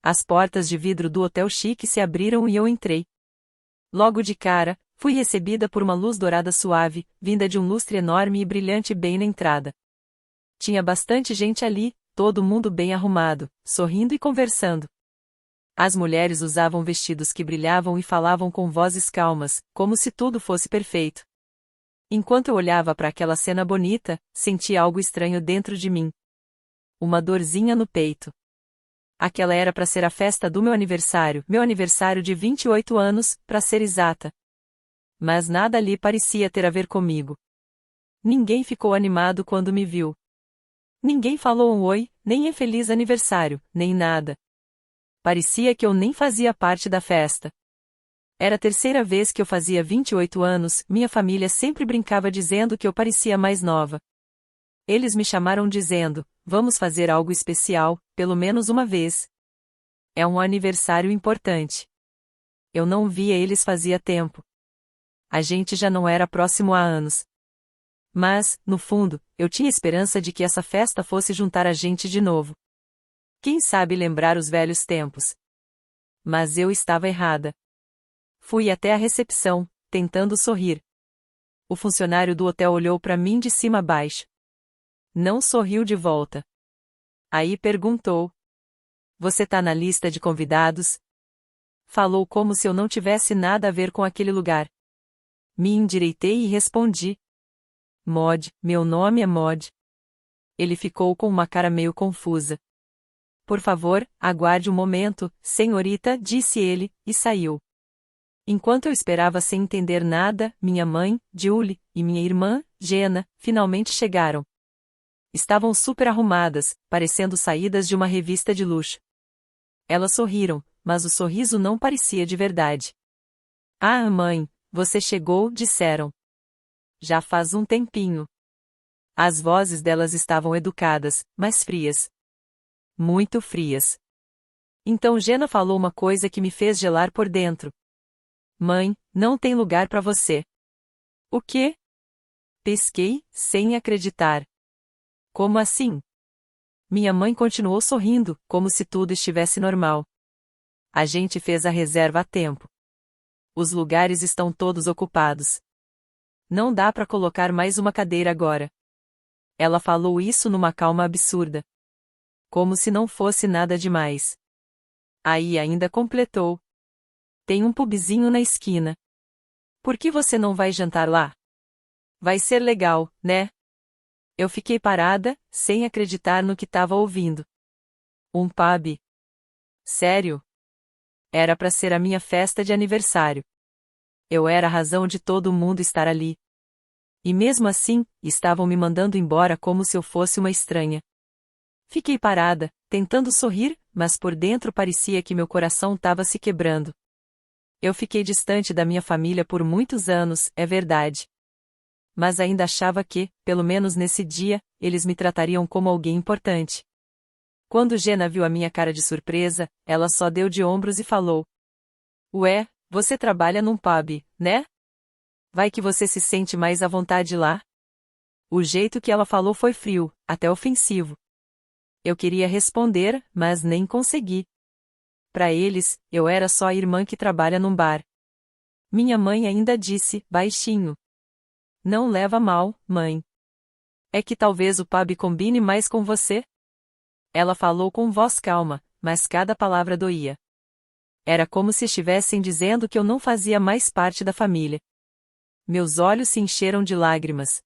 As portas de vidro do hotel chique se abriram e eu entrei. Logo de cara, fui recebida por uma luz dourada suave, vinda de um lustre enorme e brilhante bem na entrada. Tinha bastante gente ali, todo mundo bem arrumado, sorrindo e conversando. As mulheres usavam vestidos que brilhavam e falavam com vozes calmas, como se tudo fosse perfeito. Enquanto eu olhava para aquela cena bonita, senti algo estranho dentro de mim. Uma dorzinha no peito. Aquela era para ser a festa do meu aniversário de 28 anos, para ser exata. Mas nada ali parecia ter a ver comigo. Ninguém ficou animado quando me viu. Ninguém falou um oi, nem um feliz aniversário, nem nada. Parecia que eu nem fazia parte da festa. Era a terceira vez que eu fazia 28 anos, minha família sempre brincava dizendo que eu parecia mais nova. Eles me chamaram dizendo, vamos fazer algo especial, pelo menos uma vez. É um aniversário importante. Eu não via eles fazia tempo. A gente já não era próximo há anos. Mas, no fundo, eu tinha esperança de que essa festa fosse juntar a gente de novo. Quem sabe lembrar os velhos tempos. Mas eu estava errada. Fui até a recepção, tentando sorrir. O funcionário do hotel olhou para mim de cima a baixo. Não sorriu de volta. Aí perguntou: você tá na lista de convidados? Falou como se eu não tivesse nada a ver com aquele lugar. Me endireitei e respondi: Mod, meu nome é Mod. Ele ficou com uma cara meio confusa. Por favor, aguarde um momento, senhorita, disse ele, e saiu. Enquanto eu esperava sem entender nada, minha mãe, Julie, e minha irmã, Jenna, finalmente chegaram. Estavam super arrumadas, parecendo saídas de uma revista de luxo. Elas sorriram, mas o sorriso não parecia de verdade. Ah, mãe, você chegou, disseram. Já faz um tempinho. As vozes delas estavam educadas, mas frias. Muito frias. Então Jenna falou uma coisa que me fez gelar por dentro. Mãe, não tem lugar para você. O quê? Pesquei, sem acreditar. Como assim? Minha mãe continuou sorrindo, como se tudo estivesse normal. A gente fez a reserva a tempo. Os lugares estão todos ocupados. Não dá para colocar mais uma cadeira agora. Ela falou isso numa calma absurda. Como se não fosse nada demais. Aí ainda completou. Tem um pubzinho na esquina. Por que você não vai jantar lá? Vai ser legal, né? Eu fiquei parada, sem acreditar no que estava ouvindo. Um pub? Sério? Era para ser a minha festa de aniversário. Eu era a razão de todo mundo estar ali. E mesmo assim, estavam me mandando embora como se eu fosse uma estranha. Fiquei parada, tentando sorrir, mas por dentro parecia que meu coração estava se quebrando. Eu fiquei distante da minha família por muitos anos, é verdade. Mas ainda achava que, pelo menos nesse dia, eles me tratariam como alguém importante. Quando Jenna viu a minha cara de surpresa, ela só deu de ombros e falou: Ué, você trabalha num pub, né? Vai que você se sente mais à vontade lá? O jeito que ela falou foi frio, até ofensivo. Eu queria responder, mas nem consegui. Para eles, eu era só a irmã que trabalha num bar. Minha mãe ainda disse, baixinho: Não leva a mal, mãe. É que talvez o pub combine mais com você? Ela falou com voz calma, mas cada palavra doía. Era como se estivessem dizendo que eu não fazia mais parte da família. Meus olhos se encheram de lágrimas.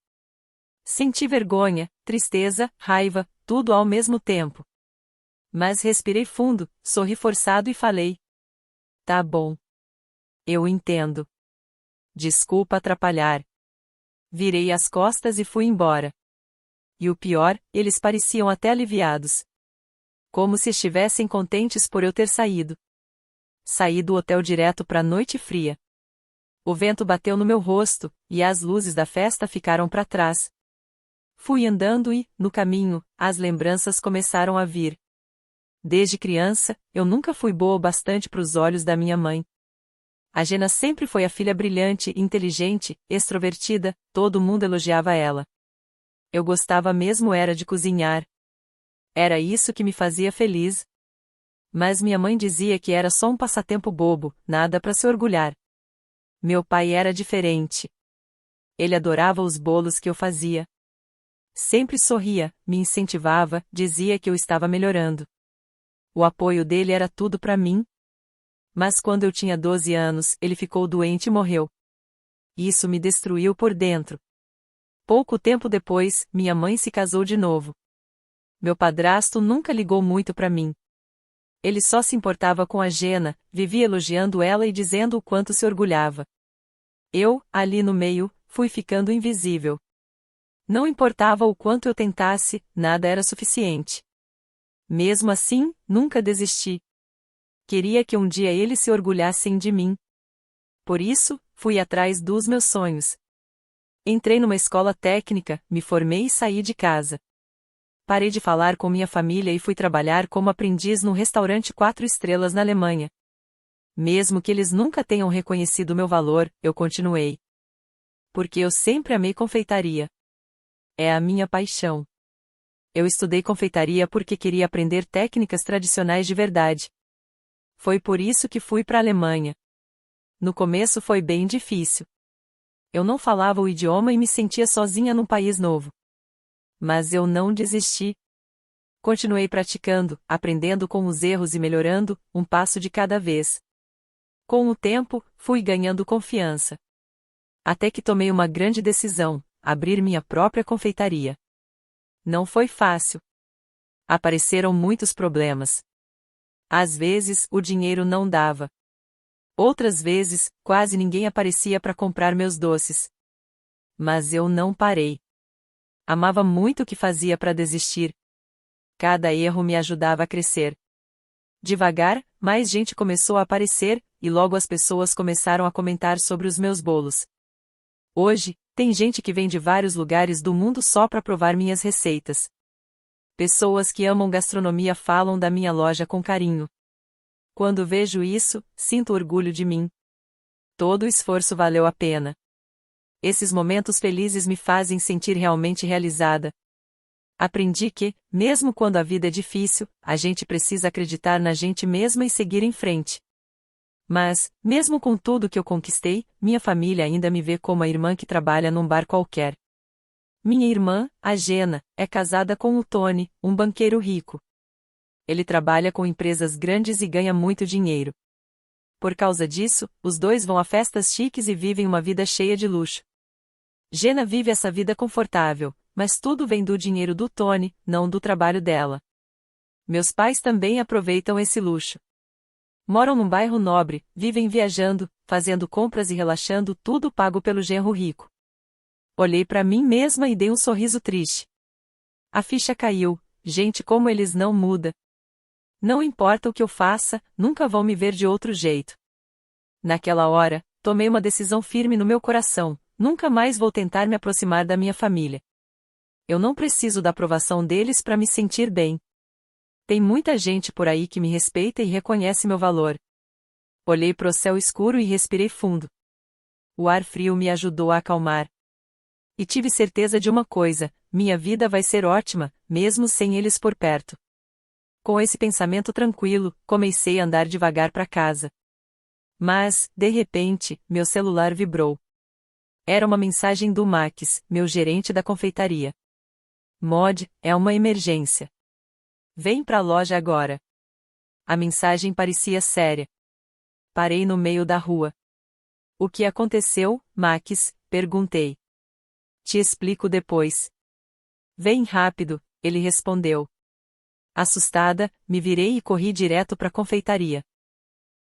Senti vergonha, tristeza, raiva, tudo ao mesmo tempo. Mas respirei fundo, sorri forçado e falei: Tá bom. Eu entendo. Desculpa atrapalhar. Virei as costas e fui embora. E o pior, eles pareciam até aliviados. Como se estivessem contentes por eu ter saído. Saí do hotel direto para a noite fria. O vento bateu no meu rosto, e as luzes da festa ficaram para trás. Fui andando e, no caminho, as lembranças começaram a vir. Desde criança, eu nunca fui boa o bastante para os olhos da minha mãe. A Jenna sempre foi a filha brilhante, inteligente, extrovertida, todo mundo elogiava ela. Eu gostava mesmo era de cozinhar. Era isso que me fazia feliz. Mas minha mãe dizia que era só um passatempo bobo, nada para se orgulhar. Meu pai era diferente. Ele adorava os bolos que eu fazia. Sempre sorria, me incentivava, dizia que eu estava melhorando. O apoio dele era tudo para mim. Mas quando eu tinha 12 anos, ele ficou doente e morreu. Isso me destruiu por dentro. Pouco tempo depois, minha mãe se casou de novo. Meu padrasto nunca ligou muito para mim. Ele só se importava com a Gena, vivia elogiando ela e dizendo o quanto se orgulhava. Eu, ali no meio, fui ficando invisível. Não importava o quanto eu tentasse, nada era suficiente. Mesmo assim, nunca desisti. Queria que um dia eles se orgulhassem de mim. Por isso, fui atrás dos meus sonhos. Entrei numa escola técnica, me formei e saí de casa. Parei de falar com minha família e fui trabalhar como aprendiz num restaurante 4 estrelas na Alemanha. Mesmo que eles nunca tenham reconhecido meu valor, eu continuei. Porque eu sempre amei confeitaria. É a minha paixão. Eu estudei confeitaria porque queria aprender técnicas tradicionais de verdade. Foi por isso que fui para a Alemanha. No começo foi bem difícil. Eu não falava o idioma e me sentia sozinha num país novo. Mas eu não desisti. Continuei praticando, aprendendo com os erros e melhorando, um passo de cada vez. Com o tempo, fui ganhando confiança. Até que tomei uma grande decisão: abrir minha própria confeitaria. Não foi fácil. Apareceram muitos problemas. Às vezes, o dinheiro não dava. Outras vezes, quase ninguém aparecia para comprar meus doces. Mas eu não parei. Amava muito o que fazia para desistir. Cada erro me ajudava a crescer. Devagar, mais gente começou a aparecer, e logo as pessoas começaram a comentar sobre os meus bolos. Hoje, tem gente que vem de vários lugares do mundo só para provar minhas receitas. Pessoas que amam gastronomia falam da minha loja com carinho. Quando vejo isso, sinto orgulho de mim. Todo o esforço valeu a pena. Esses momentos felizes me fazem sentir realmente realizada. Aprendi que, mesmo quando a vida é difícil, a gente precisa acreditar na gente mesma e seguir em frente. Mas, mesmo com tudo que eu conquistei, minha família ainda me vê como a irmã que trabalha num bar qualquer. Minha irmã, a Gena, é casada com o Tony, um banqueiro rico. Ele trabalha com empresas grandes e ganha muito dinheiro. Por causa disso, os dois vão a festas chiques e vivem uma vida cheia de luxo. Gena vive essa vida confortável, mas tudo vem do dinheiro do Tony, não do trabalho dela. Meus pais também aproveitam esse luxo. Moram num bairro nobre, vivem viajando, fazendo compras e relaxando, tudo pago pelo genro rico. Olhei para mim mesma e dei um sorriso triste. A ficha caiu, gente como eles não muda. Não importa o que eu faça, nunca vão me ver de outro jeito. Naquela hora, tomei uma decisão firme no meu coração: nunca mais vou tentar me aproximar da minha família. Eu não preciso da aprovação deles para me sentir bem. Tem muita gente por aí que me respeita e reconhece meu valor. Olhei para o céu escuro e respirei fundo. O ar frio me ajudou a acalmar. E tive certeza de uma coisa: minha vida vai ser ótima, mesmo sem eles por perto. Com esse pensamento tranquilo, comecei a andar devagar para casa. Mas, de repente, meu celular vibrou. Era uma mensagem do Max, meu gerente da confeitaria. Mod, é uma emergência. Vem pra loja agora. A mensagem parecia séria. Parei no meio da rua. O que aconteceu, Max? Perguntei. Te explico depois. Vem rápido, ele respondeu. Assustada, me virei e corri direto para a confeitaria.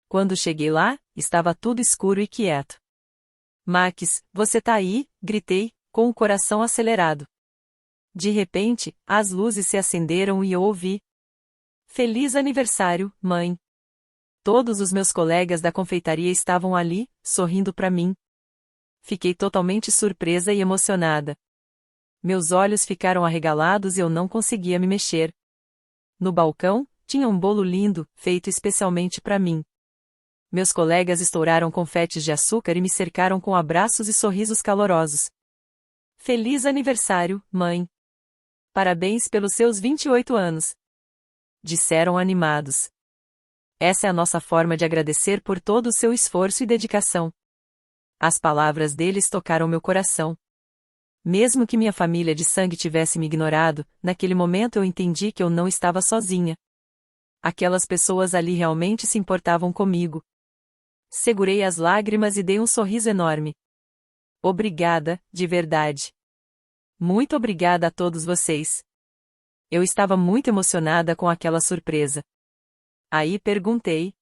Quando cheguei lá, estava tudo escuro e quieto. Max, você tá aí? Gritei, com o coração acelerado. De repente, as luzes se acenderam e eu ouvi: Feliz aniversário, mãe! Todos os meus colegas da confeitaria estavam ali, sorrindo para mim. Fiquei totalmente surpresa e emocionada. Meus olhos ficaram arregalados e eu não conseguia me mexer. No balcão, tinha um bolo lindo, feito especialmente para mim. Meus colegas estouraram confetes de açúcar e me cercaram com abraços e sorrisos calorosos. Feliz aniversário, mãe! Parabéns pelos seus 28 anos! Disseram animados. Essa é a nossa forma de agradecer por todo o seu esforço e dedicação. As palavras deles tocaram meu coração. Mesmo que minha família de sangue tivesse me ignorado, naquele momento eu entendi que eu não estava sozinha. Aquelas pessoas ali realmente se importavam comigo. Segurei as lágrimas e dei um sorriso enorme. Obrigada, de verdade. Muito obrigada a todos vocês. Eu estava muito emocionada com aquela surpresa. Aí perguntei: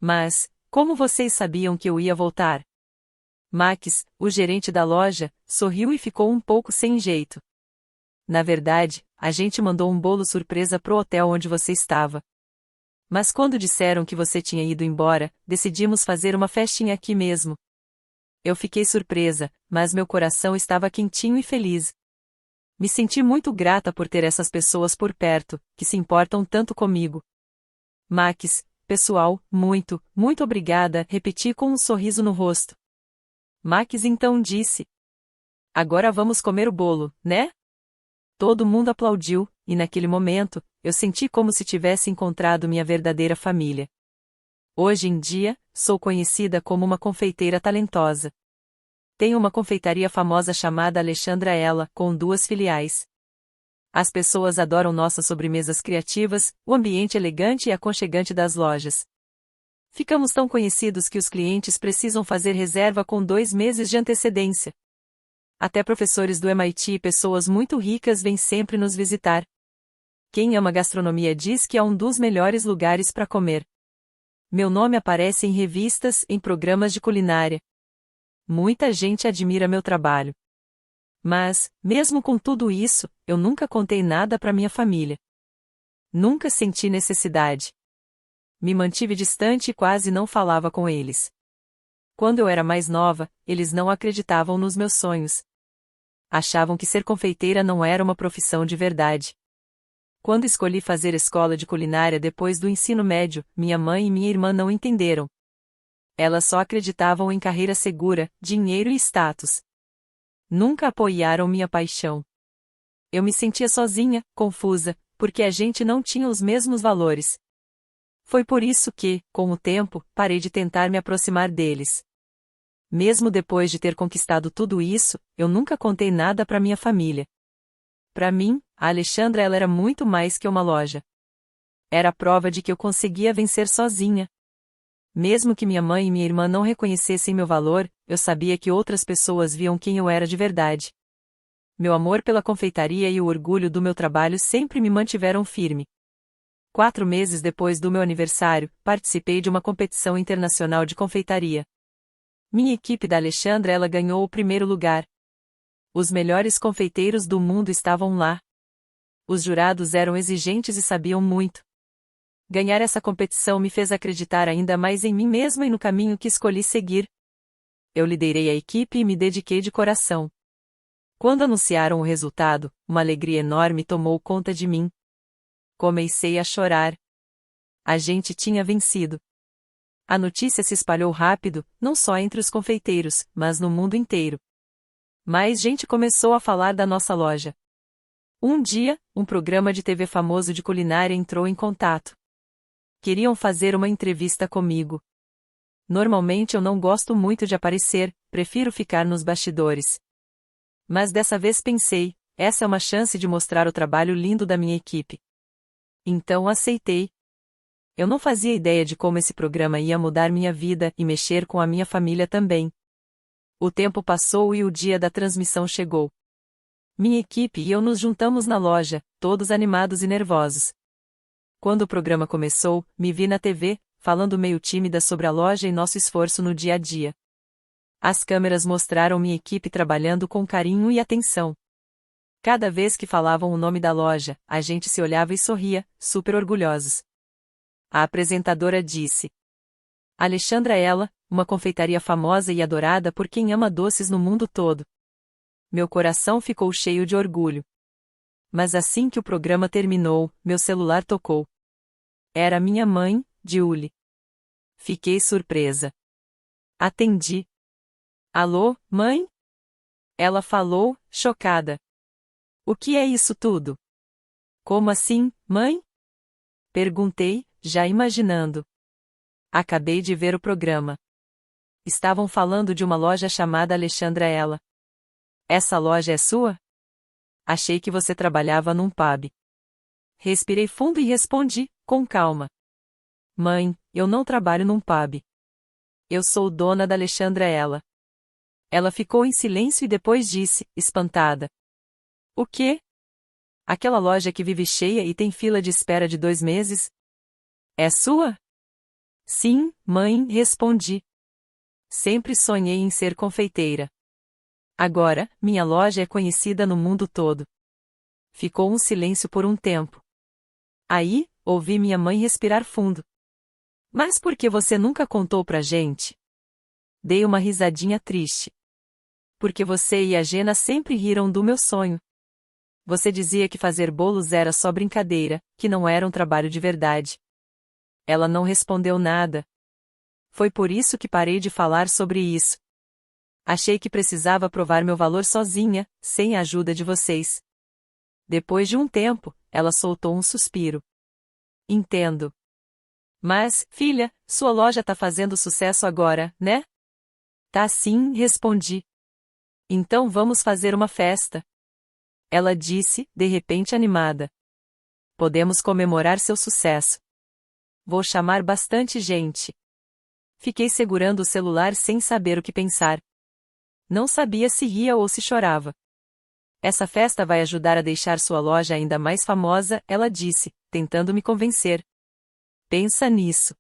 Mas, como vocês sabiam que eu ia voltar? Max, o gerente da loja, sorriu e ficou um pouco sem jeito. Na verdade, a gente mandou um bolo surpresa pro hotel onde você estava. Mas quando disseram que você tinha ido embora, decidimos fazer uma festinha aqui mesmo. Eu fiquei surpresa, mas meu coração estava quentinho e feliz. Me senti muito grata por ter essas pessoas por perto, que se importam tanto comigo. Max, pessoal, muito, muito obrigada, repeti com um sorriso no rosto. Max então disse: Agora vamos comer o bolo, né? Todo mundo aplaudiu, e naquele momento, eu senti como se tivesse encontrado minha verdadeira família. Hoje em dia, sou conhecida como uma confeiteira talentosa. Tenho uma confeitaria famosa chamada Alexandra Ela, com 2 filiais. As pessoas adoram nossas sobremesas criativas, o ambiente elegante e aconchegante das lojas. Ficamos tão conhecidos que os clientes precisam fazer reserva com 2 meses de antecedência. Até professores do MIT e pessoas muito ricas vêm sempre nos visitar. Quem ama gastronomia diz que é um dos melhores lugares para comer. Meu nome aparece em revistas, em programas de culinária. Muita gente admira meu trabalho. Mas, mesmo com tudo isso, eu nunca contei nada para minha família. Nunca senti necessidade. Me mantive distante e quase não falava com eles. Quando eu era mais nova, eles não acreditavam nos meus sonhos. Achavam que ser confeiteira não era uma profissão de verdade. Quando escolhi fazer escola de culinária depois do ensino médio, minha mãe e minha irmã não entenderam. Elas só acreditavam em carreira segura, dinheiro e status. Nunca apoiaram minha paixão. Eu me sentia sozinha, confusa, porque a gente não tinha os mesmos valores. Foi por isso que, com o tempo, parei de tentar me aproximar deles. Mesmo depois de ter conquistado tudo isso, eu nunca contei nada para minha família. Para mim, a Alexandra ela era muito mais que uma loja. Era a prova de que eu conseguia vencer sozinha. Mesmo que minha mãe e minha irmã não reconhecessem meu valor, eu sabia que outras pessoas viam quem eu era de verdade. Meu amor pela confeitaria e o orgulho do meu trabalho sempre me mantiveram firme. 4 meses depois do meu aniversário, participei de uma competição internacional de confeitaria. Minha equipe da Alexandra ela ganhou o primeiro lugar. Os melhores confeiteiros do mundo estavam lá. Os jurados eram exigentes e sabiam muito. Ganhar essa competição me fez acreditar ainda mais em mim mesma e no caminho que escolhi seguir. Eu liderei a equipe e me dediquei de coração. Quando anunciaram o resultado, uma alegria enorme tomou conta de mim. Comecei a chorar. A gente tinha vencido. A notícia se espalhou rápido, não só entre os confeiteiros, mas no mundo inteiro. Mais gente começou a falar da nossa loja. Um dia, um programa de TV famoso de culinária entrou em contato. Queriam fazer uma entrevista comigo. Normalmente eu não gosto muito de aparecer, prefiro ficar nos bastidores. Mas dessa vez pensei, essa é uma chance de mostrar o trabalho lindo da minha equipe. Então aceitei. Eu não fazia ideia de como esse programa ia mudar minha vida e mexer com a minha família também. O tempo passou e o dia da transmissão chegou. Minha equipe e eu nos juntamos na loja, todos animados e nervosos. Quando o programa começou, me vi na TV, falando meio tímida sobre a loja e nosso esforço no dia a dia. As câmeras mostraram minha equipe trabalhando com carinho e atenção. Cada vez que falavam o nome da loja, a gente se olhava e sorria, super orgulhosos. A apresentadora disse: Alexandra ela, uma confeitaria famosa e adorada por quem ama doces no mundo todo. Meu coração ficou cheio de orgulho. Mas assim que o programa terminou, meu celular tocou. Era minha mãe, Julie. Fiquei surpresa. Atendi. Alô, mãe? Ela falou, chocada. O que é isso tudo? Como assim, mãe? Perguntei, já imaginando. Acabei de ver o programa. Estavam falando de uma loja chamada Alexandra Ela. Essa loja é sua? Achei que você trabalhava num pub. Respirei fundo e respondi, com calma. Mãe, eu não trabalho num pub. Eu sou dona da Alexandra Ela. Ela ficou em silêncio e depois disse, espantada. O quê? Aquela loja que vive cheia e tem fila de espera de 2 meses? É sua? Sim, mãe, respondi. Sempre sonhei em ser confeiteira. Agora, minha loja é conhecida no mundo todo. Ficou um silêncio por um tempo. Aí, ouvi minha mãe respirar fundo. Mas por que você nunca contou pra gente? Dei uma risadinha triste. Porque você e a Gena sempre riram do meu sonho. Você dizia que fazer bolos era só brincadeira, que não era um trabalho de verdade. Ela não respondeu nada. Foi por isso que parei de falar sobre isso. Achei que precisava provar meu valor sozinha, sem a ajuda de vocês. Depois de um tempo, ela soltou um suspiro. Entendo. Mas, filha, sua loja tá fazendo sucesso agora, né? Tá sim, respondi. Então vamos fazer uma festa. Ela disse, de repente animada. Podemos comemorar seu sucesso. Vou chamar bastante gente. Fiquei segurando o celular sem saber o que pensar. Não sabia se ria ou se chorava. Essa festa vai ajudar a deixar sua loja ainda mais famosa, ela disse, tentando me convencer. Pensa nisso.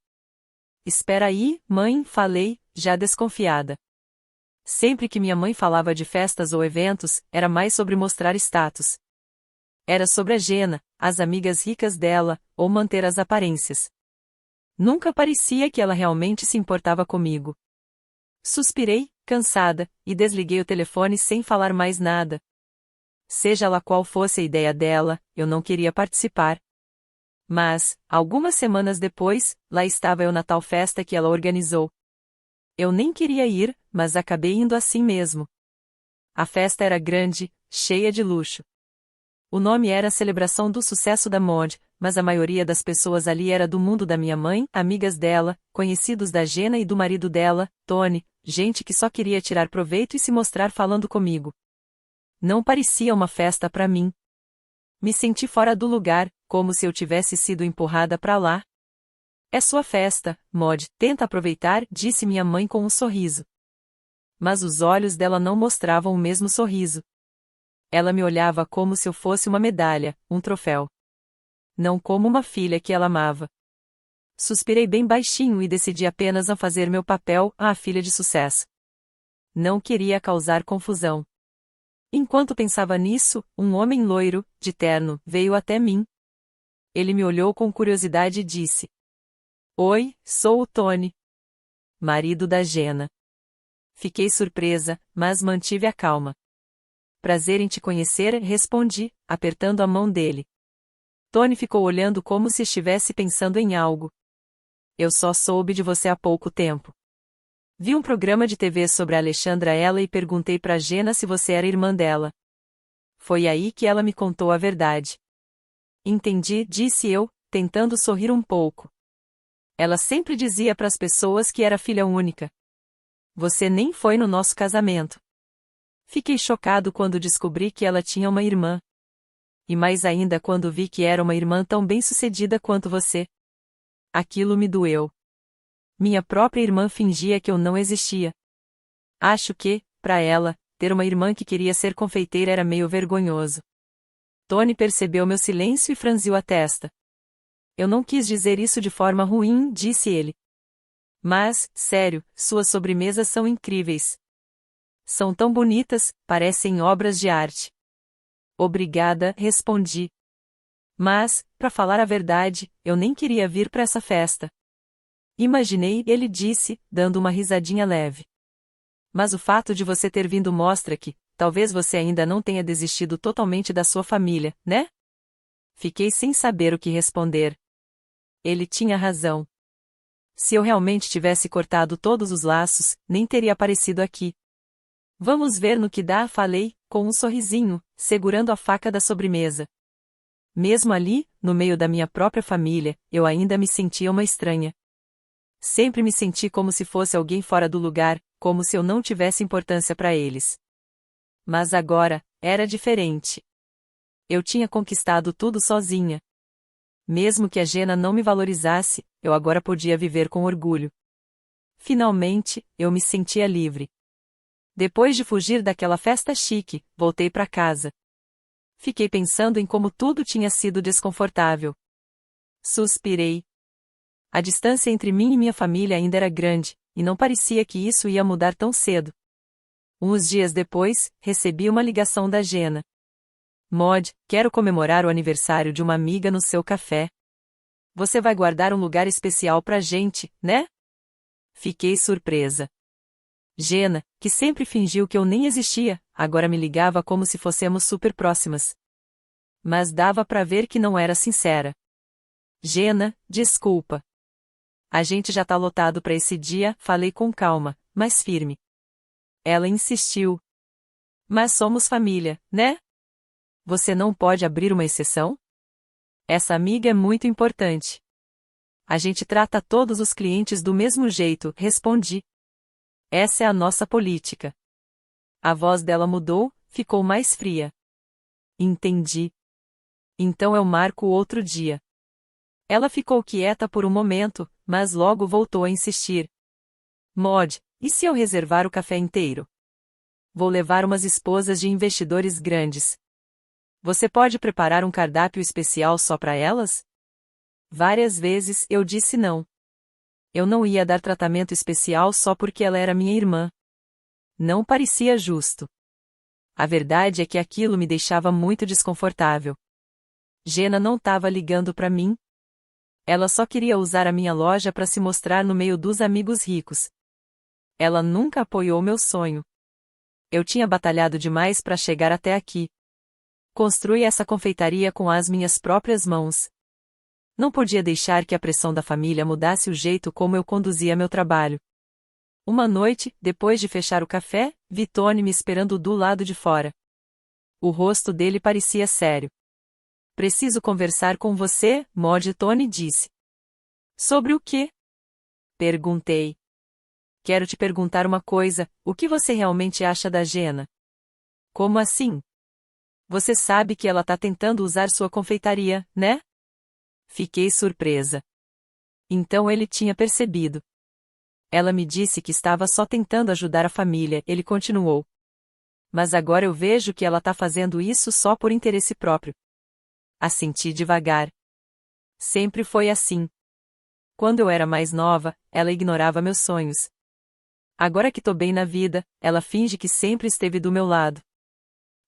Espera aí, mãe, falei, já desconfiada. Sempre que minha mãe falava de festas ou eventos, era mais sobre mostrar status. Era sobre a Gena, as amigas ricas dela, ou manter as aparências. Nunca parecia que ela realmente se importava comigo. Suspirei, cansada, e desliguei o telefone sem falar mais nada. Seja lá qual fosse a ideia dela, eu não queria participar. Mas, algumas semanas depois, lá estava eu na tal festa que ela organizou. Eu nem queria ir, mas acabei indo assim mesmo. A festa era grande, cheia de luxo. O nome era Celebração do Sucesso da Mod, mas a maioria das pessoas ali era do mundo da minha mãe, amigas dela, conhecidos da Gena e do marido dela, Tony, gente que só queria tirar proveito e se mostrar falando comigo. Não parecia uma festa para mim. Me senti fora do lugar, como se eu tivesse sido empurrada para lá. É sua festa, Mod, tenta aproveitar, disse minha mãe com um sorriso. Mas os olhos dela não mostravam o mesmo sorriso. Ela me olhava como se eu fosse uma medalha, um troféu. Não como uma filha que ela amava. Suspirei bem baixinho e decidi apenas a fazer meu papel, a filha de sucesso. Não queria causar confusão. Enquanto pensava nisso, um homem loiro, de terno, veio até mim. Ele me olhou com curiosidade e disse: Oi, sou o Tony. Marido da Gena. Fiquei surpresa, mas mantive a calma. Prazer em te conhecer, respondi, apertando a mão dele. Tony ficou olhando como se estivesse pensando em algo. Eu só soube de você há pouco tempo. Vi um programa de TV sobre a Alexandra Ela e perguntei pra Gena se você era irmã dela. Foi aí que ela me contou a verdade. Entendi, disse eu, tentando sorrir um pouco. Ela sempre dizia pras pessoas que era filha única. Você nem foi no nosso casamento. Fiquei chocado quando descobri que ela tinha uma irmã. E mais ainda quando vi que era uma irmã tão bem-sucedida quanto você. Aquilo me doeu. Minha própria irmã fingia que eu não existia. Acho que, para ela, ter uma irmã que queria ser confeiteira era meio vergonhoso. Tony percebeu meu silêncio e franziu a testa. Eu não quis dizer isso de forma ruim, disse ele. Mas, sério, suas sobremesas são incríveis. São tão bonitas, parecem obras de arte. Obrigada, respondi. Mas, para falar a verdade, eu nem queria vir para essa festa. Imaginei, ele disse, dando uma risadinha leve. Mas o fato de você ter vindo mostra que, talvez você ainda não tenha desistido totalmente da sua família, né? Fiquei sem saber o que responder. Ele tinha razão. Se eu realmente tivesse cortado todos os laços, nem teria aparecido aqui. Vamos ver no que dá, falei, com um sorrisinho, segurando a faca da sobremesa. Mesmo ali, no meio da minha própria família, eu ainda me sentia uma estranha. Sempre me senti como se fosse alguém fora do lugar, como se eu não tivesse importância para eles. Mas agora, era diferente. Eu tinha conquistado tudo sozinha. Mesmo que a Jenna não me valorizasse, eu agora podia viver com orgulho. Finalmente, eu me sentia livre. Depois de fugir daquela festa chique, voltei para casa. Fiquei pensando em como tudo tinha sido desconfortável. Suspirei. A distância entre mim e minha família ainda era grande, e não parecia que isso ia mudar tão cedo. Uns dias depois, recebi uma ligação da Jenna. Mod, quero comemorar o aniversário de uma amiga no seu café. Você vai guardar um lugar especial pra gente, né? Fiquei surpresa. Jenna, que sempre fingiu que eu nem existia, agora me ligava como se fossemos super próximas. Mas dava pra ver que não era sincera. Jenna, desculpa. A gente já tá lotado pra esse dia, falei com calma, mas firme. Ela insistiu. Mas somos família, né? Você não pode abrir uma exceção? Essa amiga é muito importante. A gente trata todos os clientes do mesmo jeito, respondi. Essa é a nossa política. A voz dela mudou, ficou mais fria. Entendi. Então eu marco outro dia. Ela ficou quieta por um momento, mas logo voltou a insistir. Mod, e se eu reservar o café inteiro? Vou levar umas esposas de investidores grandes. Você pode preparar um cardápio especial só para elas? Várias vezes eu disse não. Eu não ia dar tratamento especial só porque ela era minha irmã. Não parecia justo. A verdade é que aquilo me deixava muito desconfortável. Jenna não estava ligando para mim. Ela só queria usar a minha loja para se mostrar no meio dos amigos ricos. Ela nunca apoiou meu sonho. Eu tinha batalhado demais para chegar até aqui. Construí essa confeitaria com as minhas próprias mãos. Não podia deixar que a pressão da família mudasse o jeito como eu conduzia meu trabalho. Uma noite, depois de fechar o café, vi Tony me esperando do lado de fora. O rosto dele parecia sério. Preciso conversar com você, Mod, Tony disse. Sobre o quê? Perguntei. Quero te perguntar uma coisa, o que você realmente acha da Jenna? Como assim? Você sabe que ela tá tentando usar sua confeitaria, né? Fiquei surpresa. Então ele tinha percebido. Ela me disse que estava só tentando ajudar a família, ele continuou. Mas agora eu vejo que ela tá fazendo isso só por interesse próprio. Assenti devagar. Sempre foi assim. Quando eu era mais nova, ela ignorava meus sonhos. Agora que tô bem na vida, ela finge que sempre esteve do meu lado.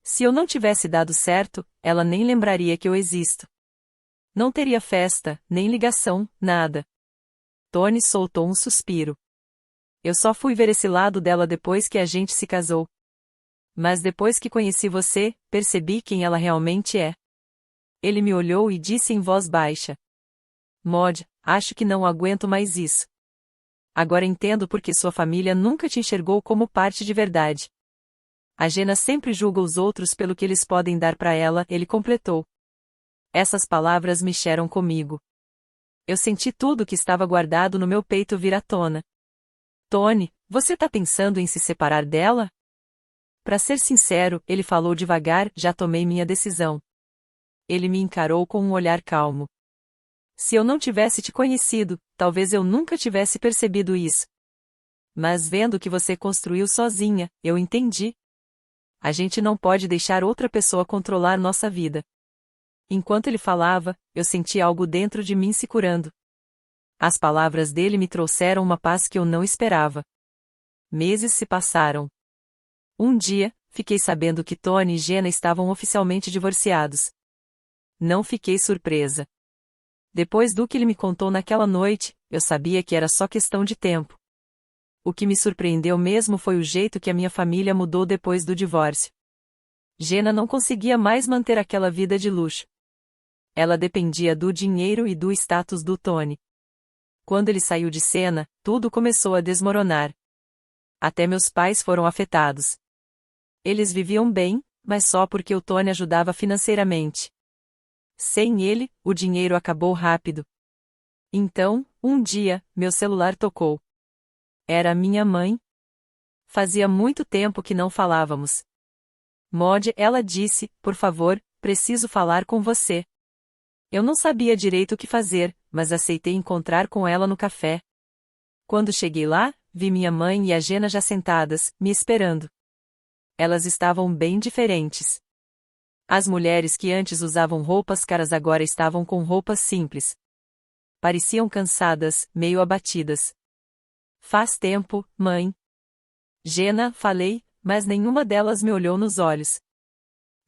Se eu não tivesse dado certo, ela nem lembraria que eu existo. Não teria festa, nem ligação, nada. Tony soltou um suspiro. Eu só fui ver esse lado dela depois que a gente se casou. Mas depois que conheci você, percebi quem ela realmente é. Ele me olhou e disse em voz baixa. Mod, acho que não aguento mais isso. Agora entendo por que sua família nunca te enxergou como parte de verdade. A Jenna sempre julga os outros pelo que eles podem dar para ela, ele completou. Essas palavras mexeram comigo. Eu senti tudo que estava guardado no meu peito vir à tona. Tony, você tá pensando em se separar dela? Para ser sincero, ele falou devagar, já tomei minha decisão. Ele me encarou com um olhar calmo. Se eu não tivesse te conhecido, talvez eu nunca tivesse percebido isso. Mas vendo que você construiu sozinha, eu entendi. A gente não pode deixar outra pessoa controlar nossa vida. Enquanto ele falava, eu senti algo dentro de mim se curando. As palavras dele me trouxeram uma paz que eu não esperava. Meses se passaram. Um dia, fiquei sabendo que Tony e Jenna estavam oficialmente divorciados. Não fiquei surpresa. Depois do que ele me contou naquela noite, eu sabia que era só questão de tempo. O que me surpreendeu mesmo foi o jeito que a minha família mudou depois do divórcio. Jenna não conseguia mais manter aquela vida de luxo. Ela dependia do dinheiro e do status do Tony. Quando ele saiu de cena, tudo começou a desmoronar. Até meus pais foram afetados. Eles viviam bem, mas só porque o Tony ajudava financeiramente. Sem ele, o dinheiro acabou rápido. Então, um dia, meu celular tocou. Era minha mãe. Fazia muito tempo que não falávamos. Maud, ela disse, por favor, preciso falar com você. Eu não sabia direito o que fazer, mas aceitei encontrar com ela no café. Quando cheguei lá, vi minha mãe e a Jenna já sentadas, me esperando. Elas estavam bem diferentes. As mulheres que antes usavam roupas caras agora estavam com roupas simples. Pareciam cansadas, meio abatidas. Faz tempo, mãe. Jenna, falei, mas nenhuma delas me olhou nos olhos.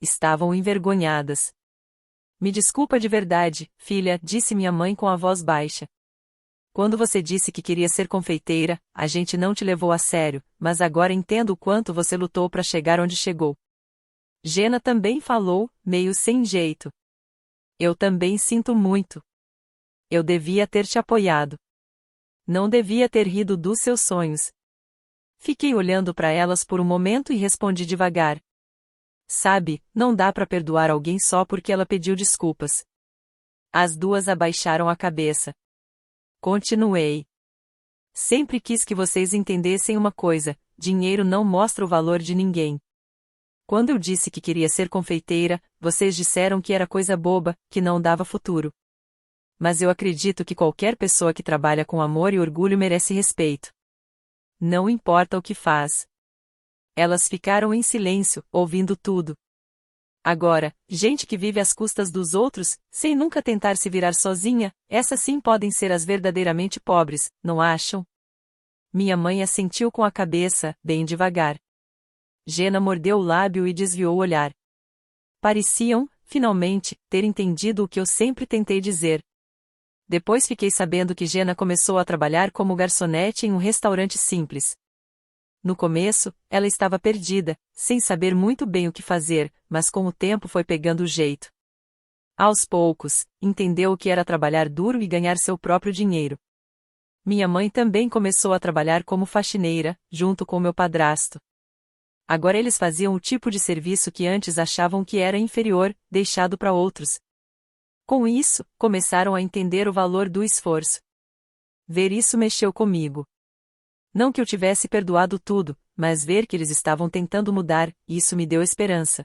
Estavam envergonhadas. Me desculpa de verdade, filha, disse minha mãe com a voz baixa. Quando você disse que queria ser confeiteira, a gente não te levou a sério, mas agora entendo o quanto você lutou para chegar onde chegou. Jenna também falou, meio sem jeito. Eu também sinto muito. Eu devia ter te apoiado. Não devia ter rido dos seus sonhos. Fiquei olhando para elas por um momento e respondi devagar. Sabe, não dá para perdoar alguém só porque ela pediu desculpas. As duas abaixaram a cabeça. Continuei. Sempre quis que vocês entendessem uma coisa: dinheiro não mostra o valor de ninguém. Quando eu disse que queria ser confeiteira, vocês disseram que era coisa boba, que não dava futuro. Mas eu acredito que qualquer pessoa que trabalha com amor e orgulho merece respeito. Não importa o que faz. Elas ficaram em silêncio, ouvindo tudo. Agora, gente que vive às custas dos outros, sem nunca tentar se virar sozinha, essas sim podem ser as verdadeiramente pobres, não acham? Minha mãe assentiu com a cabeça, bem devagar. Jenna mordeu o lábio e desviou o olhar. Pareciam, finalmente, ter entendido o que eu sempre tentei dizer. Depois fiquei sabendo que Jenna começou a trabalhar como garçonete em um restaurante simples. No começo, ela estava perdida, sem saber muito bem o que fazer, mas com o tempo foi pegando o jeito. Aos poucos, entendeu o que era trabalhar duro e ganhar seu próprio dinheiro. Minha mãe também começou a trabalhar como faxineira, junto com meu padrasto. Agora eles faziam o tipo de serviço que antes achavam que era inferior, deixado para outros. Com isso, começaram a entender o valor do esforço. Ver isso mexeu comigo. Não que eu tivesse perdoado tudo, mas ver que eles estavam tentando mudar, isso me deu esperança.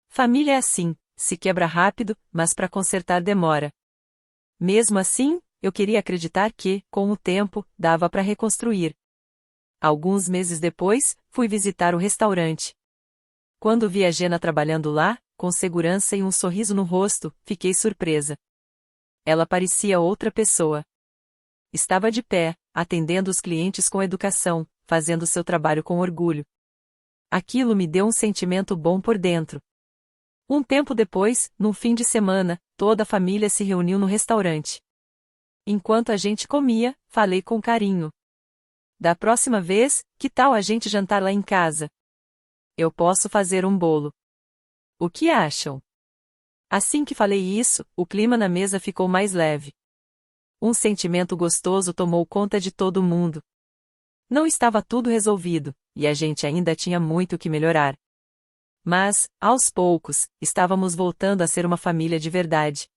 Família é assim, se quebra rápido, mas para consertar demora. Mesmo assim, eu queria acreditar que, com o tempo, dava para reconstruir. Alguns meses depois, fui visitar o restaurante. Quando vi a Jenna trabalhando lá, com segurança e um sorriso no rosto, fiquei surpresa. Ela parecia outra pessoa. Estava de pé, atendendo os clientes com educação, fazendo seu trabalho com orgulho. Aquilo me deu um sentimento bom por dentro. Um tempo depois, num fim de semana, toda a família se reuniu no restaurante. Enquanto a gente comia, falei com carinho. Da próxima vez, que tal a gente jantar lá em casa? Eu posso fazer um bolo. O que acham? Assim que falei isso, o clima na mesa ficou mais leve. Um sentimento gostoso tomou conta de todo mundo. Não estava tudo resolvido, e a gente ainda tinha muito que melhorar. Mas, aos poucos, estávamos voltando a ser uma família de verdade.